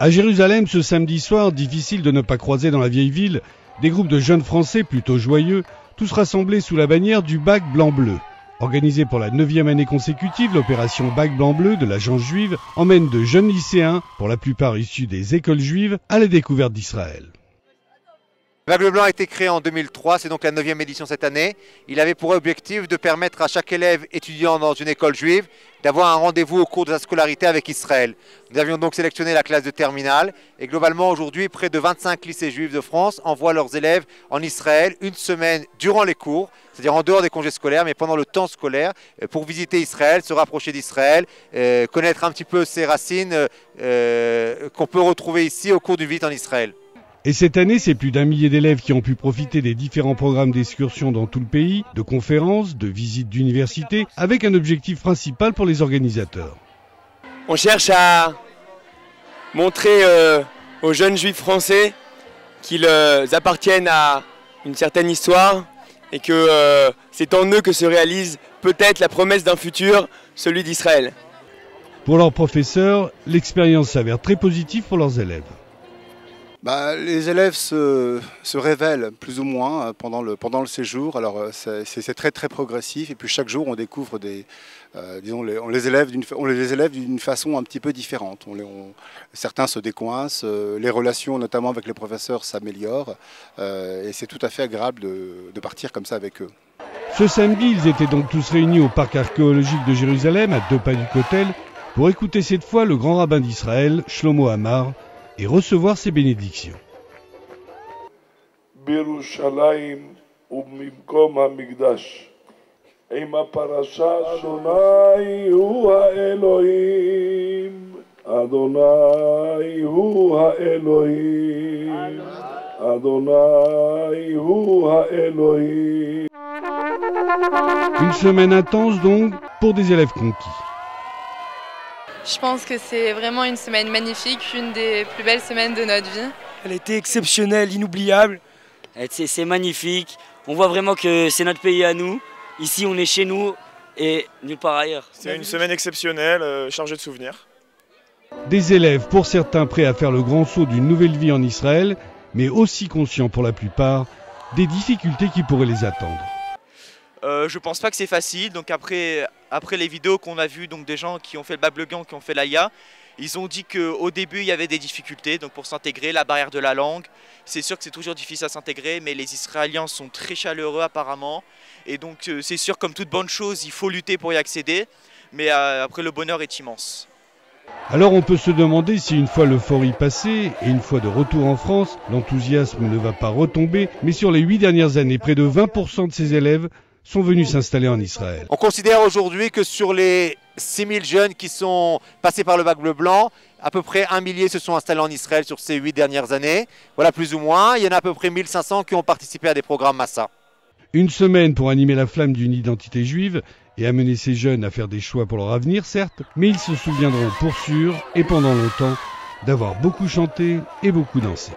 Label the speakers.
Speaker 1: À Jérusalem, ce samedi soir, difficile de ne pas croiser dans la vieille ville des groupes de jeunes Français plutôt joyeux, tous rassemblés sous la bannière du Bac Blanc-Bleu. Organisée pour la 9e année consécutive, l'opération Bac Blanc-Bleu de l'Agence juive emmène de jeunes lycéens, pour la plupart issus des écoles juives, à la découverte d'Israël.
Speaker 2: Le Bac Blanc a été créé en 2003, c'est donc la 9e édition cette année. Il avait pour objectif de permettre à chaque élève étudiant dans une école juive d'avoir un rendez-vous au cours de sa scolarité avec Israël. Nous avions donc sélectionné la classe de terminale et globalement aujourd'hui près de 25 lycées juifs de France envoient leurs élèves en Israël une semaine durant les cours, c'est-à-dire en dehors des congés scolaires mais pendant le temps scolaire pour visiter Israël, se rapprocher d'Israël, connaître un petit peu ses racines qu'on peut retrouver ici au cours d'une visite en Israël.
Speaker 1: Et cette année, c'est plus d'1 millier d'élèves qui ont pu profiter des différents programmes d'excursion dans tout le pays, de conférences, de visites d'universités, avec un objectif principal pour les organisateurs.
Speaker 3: On cherche à montrer aux jeunes juifs français qu'ils appartiennent à une certaine histoire et que c'est en eux que se réalise peut-être la promesse d'un futur, celui d'Israël.
Speaker 1: Pour leurs professeurs, l'expérience s'avère très positive pour leurs élèves.
Speaker 4: Les élèves se révèlent plus ou moins pendant le séjour. Alors c'est très progressif et puis chaque jour on découvre on les élève d'une façon un petit peu différente. Certains se décoincent, les relations notamment avec les professeurs s'améliorent et c'est tout à fait agréable de partir comme ça avec eux.
Speaker 1: Ce samedi, ils étaient donc tous réunis au parc archéologique de Jérusalem, à 2 pas du Kotel, pour écouter cette fois le grand rabbin d'Israël, Shlomo Amar, et recevoir ses bénédictions.
Speaker 5: בירושלים ובמקום המקדש. עם הפרשה אדוני הוא האלוהים, אדוני הוא האלוהים, אדוני הוא האלוהים.
Speaker 1: Une semaine intense donc pour des élèves conquis.
Speaker 6: Je pense que c'est vraiment une semaine magnifique, une des plus belles semaines de notre vie.
Speaker 7: Elle était exceptionnelle, inoubliable.
Speaker 8: C'est magnifique, on voit vraiment que c'est notre pays à nous. Ici on est chez nous et nulle part ailleurs.
Speaker 9: C'est une semaine exceptionnelle, chargée de souvenirs.
Speaker 1: Des élèves pour certains prêts à faire le grand saut d'une nouvelle vie en Israël, mais aussi conscients pour la plupart des difficultés qui pourraient les attendre.
Speaker 10: Je pense pas que c'est facile, donc après les vidéos qu'on a vues donc des gens qui ont fait le Bac Blanc, qui ont fait l'Aya, ils ont dit qu'au début il y avait des difficultés donc pour s'intégrer, la barrière de la langue. C'est sûr que c'est toujours difficile à s'intégrer, mais les Israéliens sont très chaleureux apparemment. Et donc c'est sûr, comme toute bonne chose, il faut lutter pour y accéder, mais après le bonheur est immense.
Speaker 1: Alors on peut se demander si une fois l'euphorie passée et une fois de retour en France, l'enthousiasme ne va pas retomber, mais sur les 8 dernières années, près de 20% de ces élèves sont venus s'installer en Israël.
Speaker 2: On considère aujourd'hui que sur les 6000 jeunes qui sont passés par le Bac Bleu Blanc, à peu près 1 millier se sont installés en Israël sur ces 8 dernières années. Voilà, plus ou moins. Il y en a à peu près 1500 qui ont participé à des programmes Massa.
Speaker 1: Une semaine pour animer la flamme d'une identité juive et amener ces jeunes à faire des choix pour leur avenir, certes, mais ils se souviendront pour sûr et pendant longtemps d'avoir beaucoup chanté et beaucoup dansé.